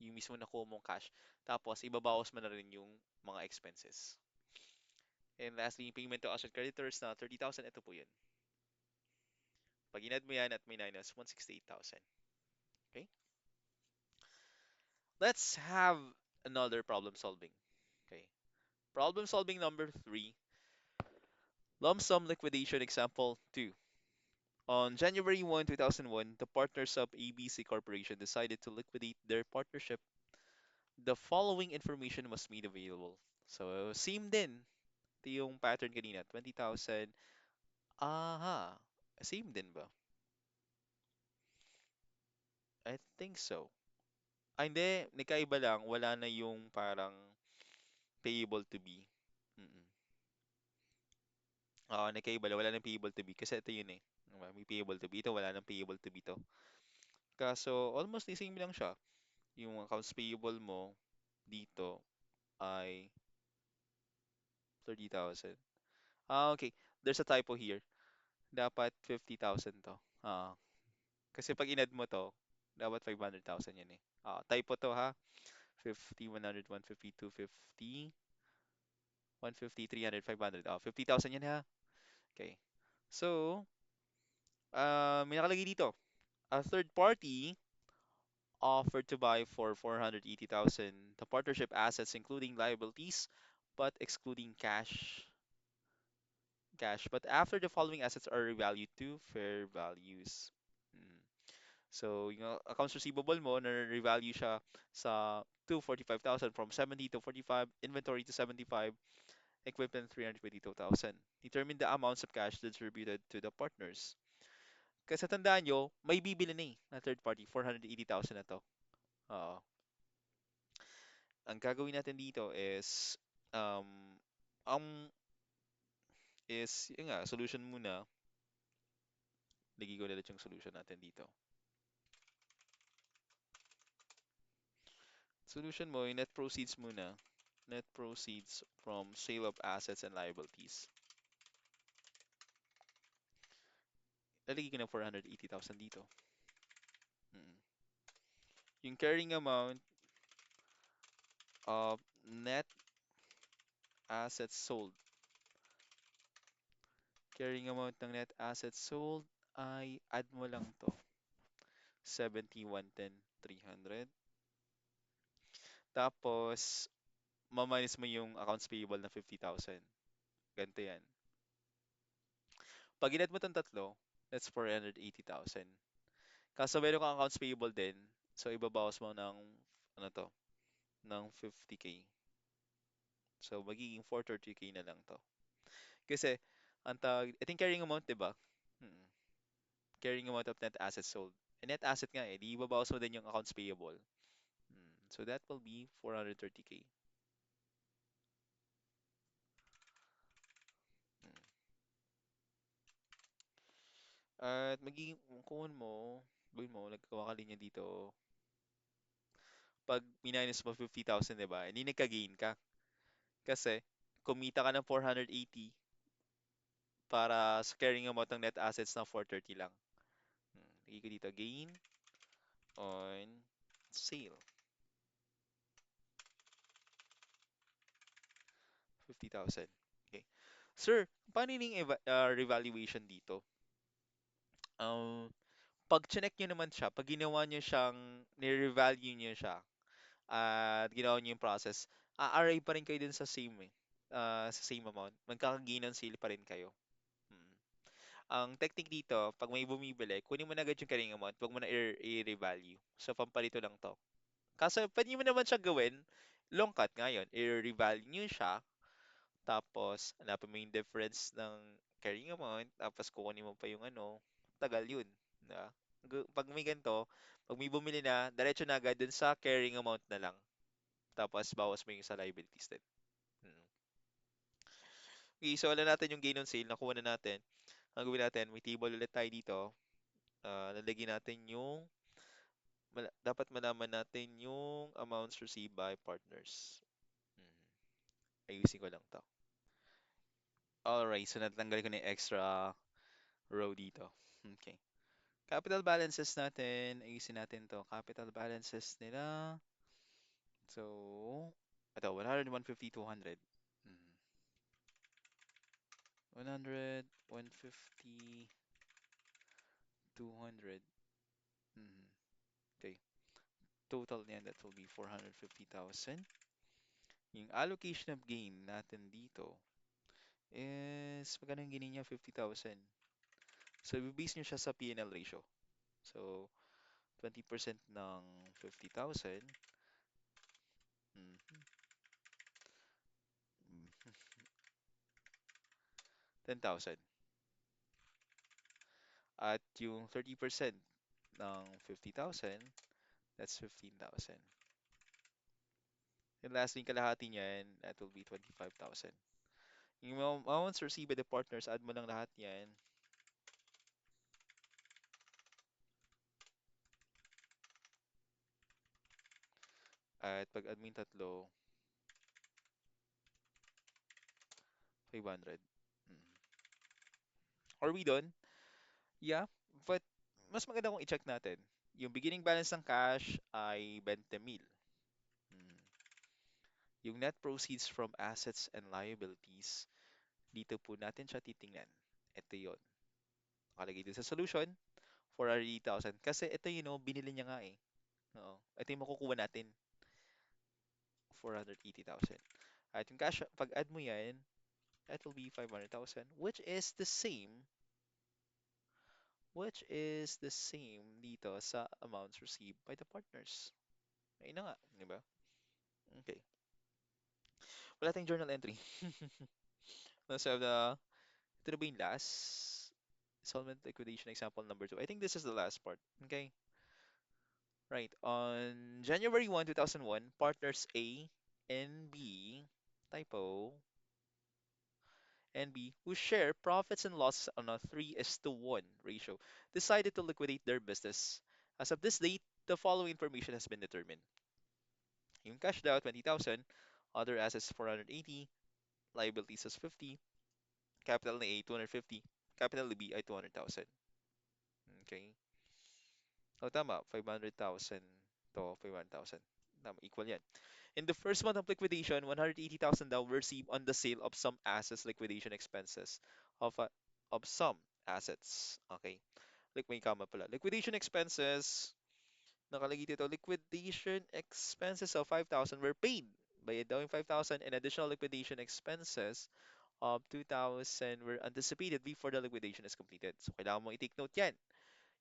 yung mismo nakuha mong cash. Tapos, ibabawas mo na rin yung mga expenses. And lastly, yung payment to asset creditors na 30,000, ito po yun. Pag inad mo yan at may minus 168,000. Okay? Let's have another problem solving. Okay. Problem solving number 3. Lump sum liquidation example 2. On January 1, 2001, the partners of ABC Corporation decided to liquidate their partnership. The following information was made available. So, same din. Ito yung pattern kanina, 20,000. Aha, same din ba? I think so. Hindi, nagkaiba lang. Wala na yung parang payable to be. Mm-mm. Oo, nagkaiba lang. Wala nang payable to be. Kasi ito yun eh. Diba? May payable to be. Ito, wala nang payable to be to. Kaso, almost the same lang siya. Yung accounts payable mo dito ay 30,000. Okay. There's a typo here. Dapat 50,000 to. Kasi pag inad mo to, dapat 500,000 yan eh. Typo to ha. 50, 100, 150, 250, 150, 300, 500. 50,000 yan ha. Okay. So, may nakalagay dito. A third party offered to buy for 480,000 the partnership assets including liabilities but excluding cash. But after the following assets are revalued to fair values. Mm. So, yung accounts receivable mo, na-revalue siya sa 245,000 from 70 to 45, inventory to 75, equipment 322,000. Determine the amounts of cash distributed to the partners. Kasi tandaan nyo, may bibili na eh, na third party, 480,000 na to. Oo. Ang gagawin natin dito is, um, ang yun nga, solution muna. Lagi ko ulit yung solution natin dito. Solution mo, yung net proceeds muna. Net proceeds from sale of assets and liabilities. Lalagay ko ng 480,000 dito. Mm. Yung carrying amount of net assets sold. Carrying amount ng net assets sold ay add mo lang to. 7110,300. Tapos, maminus mo yung accounts payable na 50,000. Ganito yan. Pag inad mo itong tatlo, That's 480,000. Kaso meron kang accounts payable din. So ibabawas mo ng ano to, ng 50k. So magiging 430k na lang to. Kasi ang tawag, I think carrying amount, 'di ba? Mm. Carrying amount of net assets sold. Eh, net asset nga eh, di ibabawas mo din yung accounts payable. So that will be 430k. Mm. At magiging gawin mo, nagkawa ka linya dito. Pag minus mo 50,000, 'di ba? Hindi nagka-gain ka. Kasi kumita ka ng 480 para sa carrying amount ng net assets na 430 lang. Lagay ko dito, gain on sale, 50,000. Okay. Sir, paano yung revaluation dito? Um, pag chinek nyo naman siya, pag ginawa nyo siyang, ni-revalue nyo siya, at ginawa nyo yung process, a-array pa rin kayo dun sa same eh. Sa same amount. Magkaka-gain on sale pa rin kayo. Mm. Ang technique dito, pag may bumibili, kunin mo na agad yung carrying amount, wag mo na i-revalue. So, pampalito lang to. Kaso, pwede mo naman siya gawin, long cut ngayon, i-revalue nyo siya, tapos, hanapin mo yung difference ng carrying amount, tapos kukunin mo pa yung ano, tagal yun. Diba? Pag may ganito, pag may bumili na, diretso na agad dun sa carrying amount na lang. Tapos, bawas mo yung sa liabilities din. Mm. Okay, so wala natin yung gain on sale, nakuha na natin. Ang gawin natin, may table ulit tayo dito. Lalagyan natin yung, dapat malaman natin yung amounts received by partners. Mm. Ayusin ko lang to. Alright, so natanggal ko na yung extra row dito. Okay. Capital balances natin, ayusin natin to. Capital balances nila. So, ito, 100, 150, 200. Mm. 100, 150, 200. Mm. Okay. Total niyan, that will be 450,000. Yung allocation of gain natin dito is, magkano yung gain niya? 50,000. So, i-base nyo siya sa P&L ratio. So, 20% ng 50,000. Mm, mm, 10,000. At yung 30% ng 50,000, that's 15,000. And lastly, yung kalahati niyan, that will be 25,000. Yung amounts received by the partners, add mo lang lahat yan. At pag add mo yung tatlo, 500. Mm. Are we done? Yeah, but mas maganda kung i-check natin. Yung beginning balance ng cash ay 20,000. Mm. Yung net proceeds from assets and liabilities, dito po natin siya titingnan. Ito yon. Nakalagay dito sa solution, 480,000. Kasi ito yun, know, binili niya nga eh. Oo. Ito yung makukuha natin, 480,000. At yung cash, pag add mo yan, that will be 500,000, which is the same dito sa amounts received by the partners. Ayun na nga, di ba? Okay. Wala tayong journal entry. So, ito na ba yung last? Solvent liquidation example number 2. I think this is the last part. Okay. Right. On January 1, 2001, partners A and B, typo, and B, who share profits and losses on a 3:1 ratio, decided to liquidate their business. As of this date, the following information has been determined. Yung cash daw, 20,000, other assets 480, liabilities is 50, capital na A 250, capital na B ay 200,000. Okay. O tama, 500,000 to 500,000. Tama, equal yan. In the first month of liquidation, 180,000 daw were received on the sale of some assets liquidation expenses of some assets. Okay. Like may kama pala. Liquidation expenses, nakalagay dito, liquidation expenses of 5,000 were paid. Bayad daw yung 5,000 and additional liquidation expenses of 2,000 were anticipated before the liquidation is completed. So kailangan mo i-take note yan.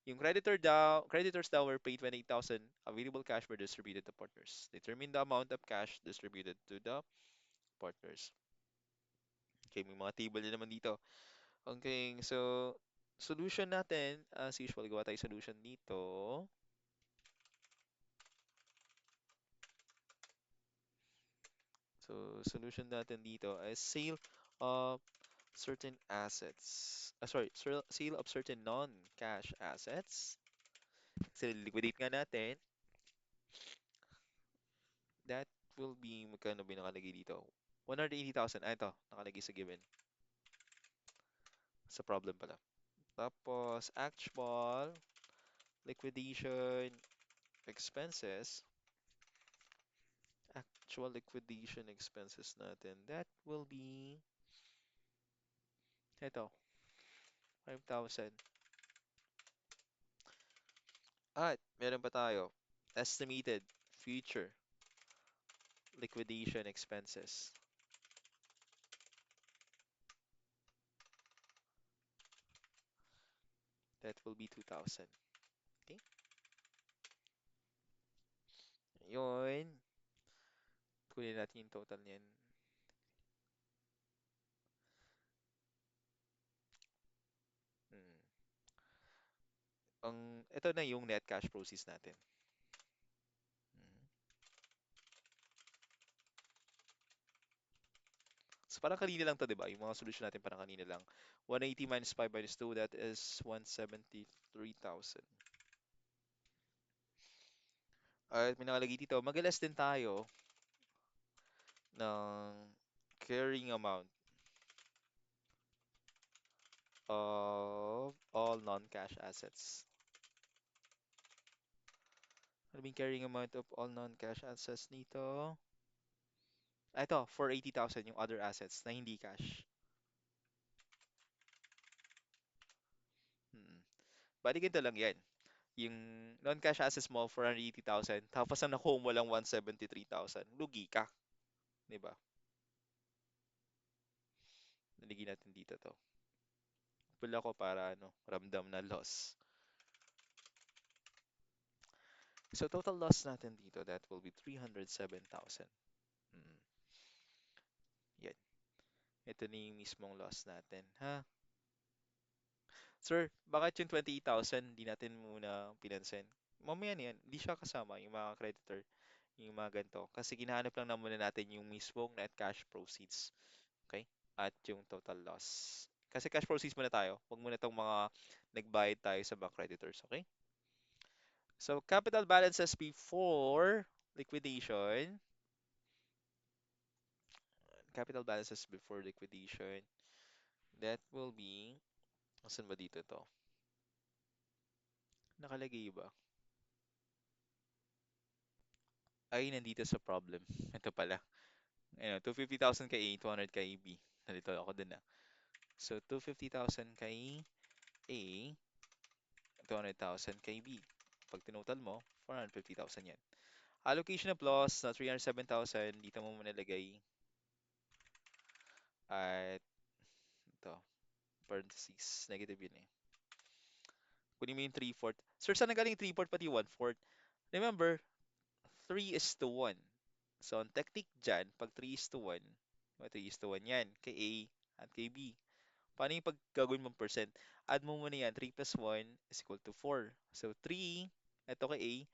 Yung creditors daw were paid 28,000. Available cash were distributed to partners. Determine the amount of cash distributed to the partners. Okay, may mga table din naman dito. Okay, so solution natin, as usual, gawa tayo solution dito. So solution natin dito is sale of certain assets. Sorry, sale of certain non-cash assets. So liquidate nga natin. That will be, magkano ba yung nakalagay dito? 180,000. Ah, ito, nakalagay sa given. Sa problem pala. Tapos, actual liquidation expenses. Actual liquidation expenses natin. That will be, ito, 5,000. At, meron pa tayo. Estimated future liquidation expenses. That will be 2,000. Okay? Yun. Kunin natin yung total niyan. Hmm. Ito na yung net cash proceeds natin. Hmm. So parang kanina lang to, di ba? Yung mga solution natin parang kanina lang. 180 minus 5 minus 2, that is 173,000. At may nakalagay dito, mag-less din tayo ng carrying amount of all non-cash assets. Ano ba yung carrying amount of all non-cash assets nito? Ah, ito, 480,000 yung other assets na hindi cash. Hmm. Bali ganito lang yan. Yung non-cash assets mo, 480,000, tapos ang nakuha mo lang 173,000, lugi ka. Di ba? Naligyan natin dito to. Pula ko para ano, ramdam na loss. So total loss natin dito, that will be 307,000. Hmm. Yan. Ito na yung mismong loss natin. Ha? Sir, bakit yung 28,000 hindi natin muna pinansin? Mamaya na yan, hindi siya kasama yung mga creditor, yung mga ganito. Kasi ginahanap lang na muna natin yung mismong net cash proceeds. Okay? At yung total loss. Kasi cash proceeds muna tayo. Huwag muna itong mga nagbayad tayo sa bank creditors. Okay? So, capital balances before liquidation. Capital balances before liquidation. That will be, saan ba dito to? Nakalagay ba? Ay, nandito sa problem. Ito pala. Ayun, 250,000 kay A, 200 kay B. Nalito ako din na. So, 250,000 kay A, 200,000 kay B. Pag tinotal mo, 450,000 yan. Allocation of loss na 307,000, dito mo manilagay at ito, parentheses, negative yun eh. Kunin mo yung 3/4. Sir, saan nagaling 3/4 pati 1/4? Remember, 3 is to 1. So, ang technique dyan, pag 3 is to 1, 3 is to 1 yan, kay A at kay B. Paano yung pag gagawin mong percent? Add mo muna yan, 3 plus 1 is equal to 4. So, 3, ito kay A,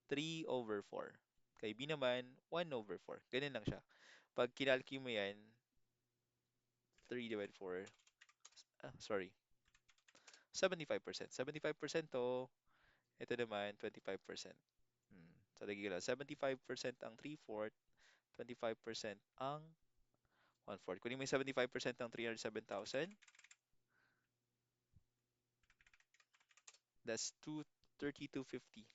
3 over 4. Kay B naman, 1 over 4. Ganun lang siya. Pag kinalky mo yan, 3 divided 4, sorry, 75%. 75% to, ito naman, 25%. So, lagi lang, 75% ang 3/4, 25% ang 1/4. Kunin mo yung 75% ng 307,000, that's 232.50.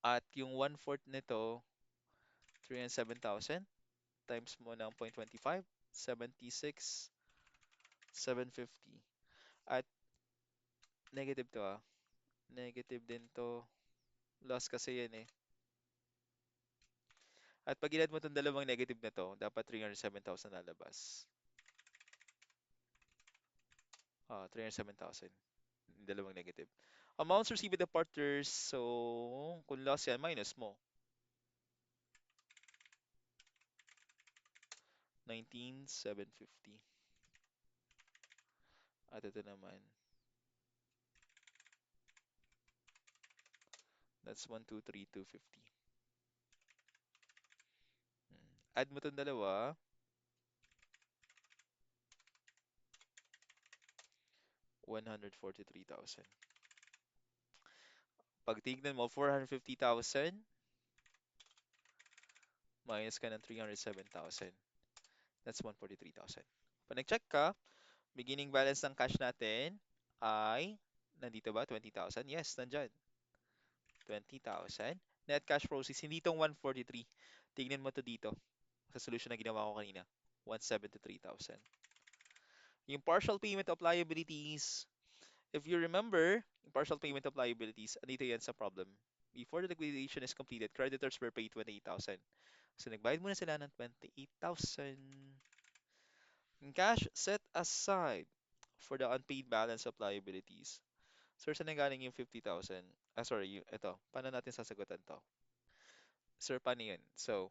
At yung 1/4 nito, 307,000 times mo ng 0.25, 76,750. At negative to ah. Negative din to. Loss kasi yan eh. At pag inad mo itong dalawang negative na to, dapat 307,000 lalabas. 307,000. Dalawang negative. Amounts received by the partners. So, kung loss yan, minus mo. 19,750. At ito naman, that's 123,250. Add mo itong dalawa, 143,000. Pag tignan mo, 450,000 minus ka ng 307,000. That's 143,000. Pag nag-check ka, beginning balance ng cash natin ay, nandito ba? 20,000? Yes, nandyan. 20,000. Net cash proceeds, hindi itong 143. Tignan mo to dito sa solution na ginawa ko kanina. 173,000. Yung partial payment of liabilities, if you remember, yung partial payment of liabilities, andito yan sa problem. Before the liquidation is completed, creditors were paid 28,000. So nagbayad muna sila ng 28,000. Yung cash set aside for the unpaid balance of liabilities. Sir, saan galing yung 50,000? Sorry, ito. Paano natin sasagutan to? Sir, paano yun? So,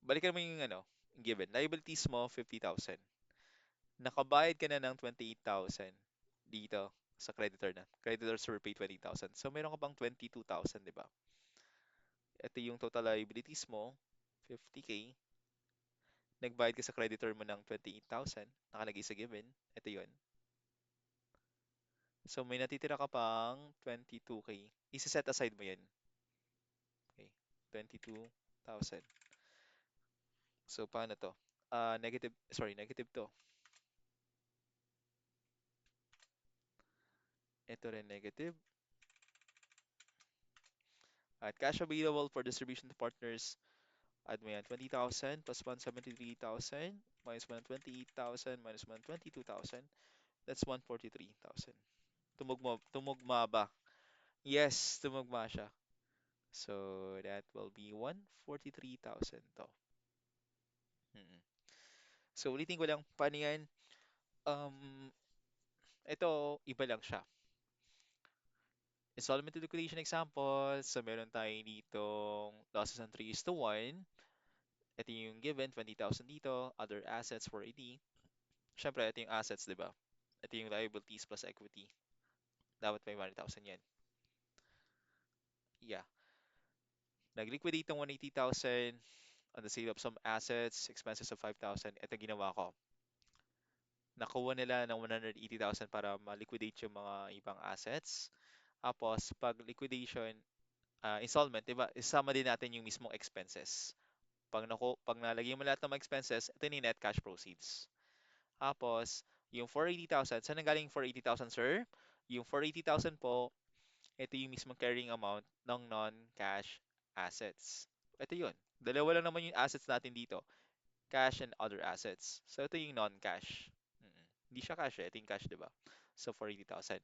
balikan mo yung yung given. Liabilities mo, 50,000. Nakabayad ka na ng 28,000 dito sa creditor na. Creditors were paid 20,000. So, meron ka pang 22,000, di ba? Ito yung total liabilities mo, 50K. Nagbayad ka sa creditor mo ng 28,000. Nakalagay sa given. Ito yun. So, may natitira ka pang 22K. Isi-set aside mo yan. Okay. 22,000. So, paano to? Negative to. Ito rin negative. At cash available for distribution to partners, add mo yan, 20,000 plus 173,000 minus 128,000 minus 122,000. That's 143,000. Tumugma ba? Yes, tumugma siya. So, that will be 143,000 to. Mm. So, ulitin ko lang, paano yan? Um, ito, iba lang siya. Installment to liquidation example. So, meron tayo ditong losses ng 3 is to 1. Ito yung given, 20,000 dito. Other assets, 480. Siyempre, ito yung assets, di ba? Ito yung liabilities plus equity. Dapat may 100,000 yan. Yeah. Nag-liquidate ng 180,000 on the sale of some assets, expenses of 5,000. Ito ginawa ko. Nakuha nila ng 180,000 para ma-liquidate yung mga ibang assets. Tapos, pag liquidation, installment, di ba? Isama din natin yung mismong expenses. Pag nalagay mo lahat ng mga expenses, ito yung net cash proceeds. Tapos, yung 480,000, saan nanggaling 480,000, sir? Yung 480,000 po, ito yung mismong carrying amount ng non-cash assets. Ito yun. Dalawa lang naman yung assets natin dito. Cash and other assets. So, ito yung non-cash. Hindi siya cash eh. Ito yung cash, di ba? So, 480,000.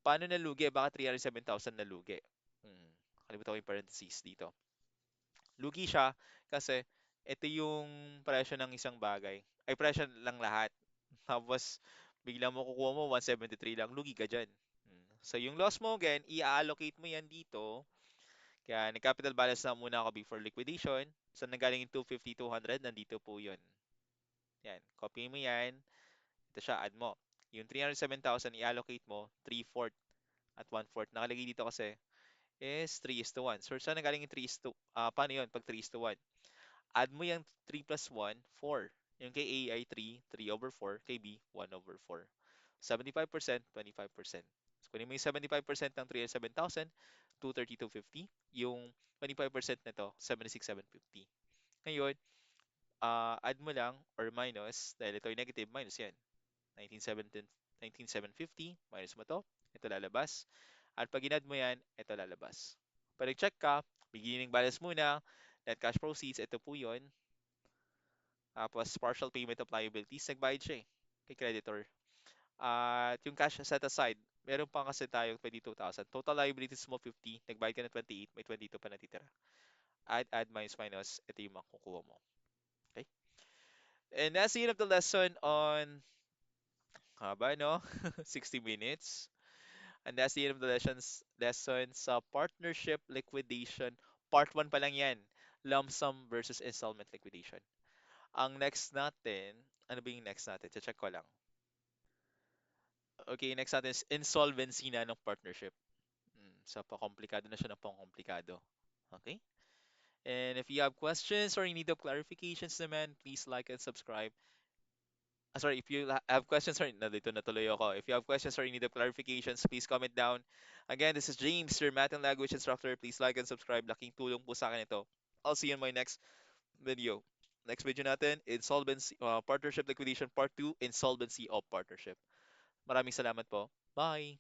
Paano nalugi? Baka 307,000 nalugi. Mm. Kalimutan ko yung parentheses dito. Lugi siya kasi ito yung presyo ng isang bagay. Ay, presyo lang lahat. Tapos, bigla mo kukuha mo 173 lang, lugi ka dyan. So, yung loss mo, again, i-allocate mo yan dito. Kaya, nag-capital balance na muna ako before liquidation. So, nanggaling yung 250, 200, nandito po yun. Yan, copy mo yan. Ito siya, add mo. Yung 307,000, i-allocate mo, 3/4 at 1/4. Nakalagay dito kasi is 3 is to 1. So, saan nanggaling yung 3 is to, paano yun pag 3 is to 1? Add mo yung 3 plus 1, 4. Yung kay A ay 3, 3 over 4. Kay B, 1 over 4. 75%, 25%. So, kunin mo yung 75% ng 307,000, 232.50. Yung 25% nito, 76,750. Ngayon, add mo lang or minus, dahil ito ay negative, minus yan. 19,717, 19,750, minus mo to. Ito lalabas. At pag inad mo yan, ito lalabas. Pag check ka, beginning balance muna, net cash proceeds, ito po yun. Tapos partial payment of liabilities, nagbayad siya kay creditor. At yung cash set aside, meron pa kasi tayong 22,000. Total liabilities mo 50, nagbayad ka ng 28, may 22 pa natitira. add minus minus, ito yung makukuha mo. Okay? And that's the end of the lesson on, haba no? 60 minutes. And that's the end of the lesson sa partnership liquidation. Part 1 pa lang yan. Lump sum versus installment liquidation. Ang next natin, ano ba yung next natin? Check ko lang. Okay, next natin is insolvency na ng partnership. So, pa-komplikado na siya ng pang-komplikado. Okay? And if you have questions or you need of clarifications naman, please like and subscribe. Sorry, if you have questions or dito natuloy ako. If you have questions or you need of clarifications, please comment down. Again, this is James, your math and language instructor. Please like and subscribe. Laking tulong po sa akin ito. I'll see you in my next video. Next video natin, insolvency, partnership liquidation part 2, insolvency of partnership. Maraming salamat po. Bye!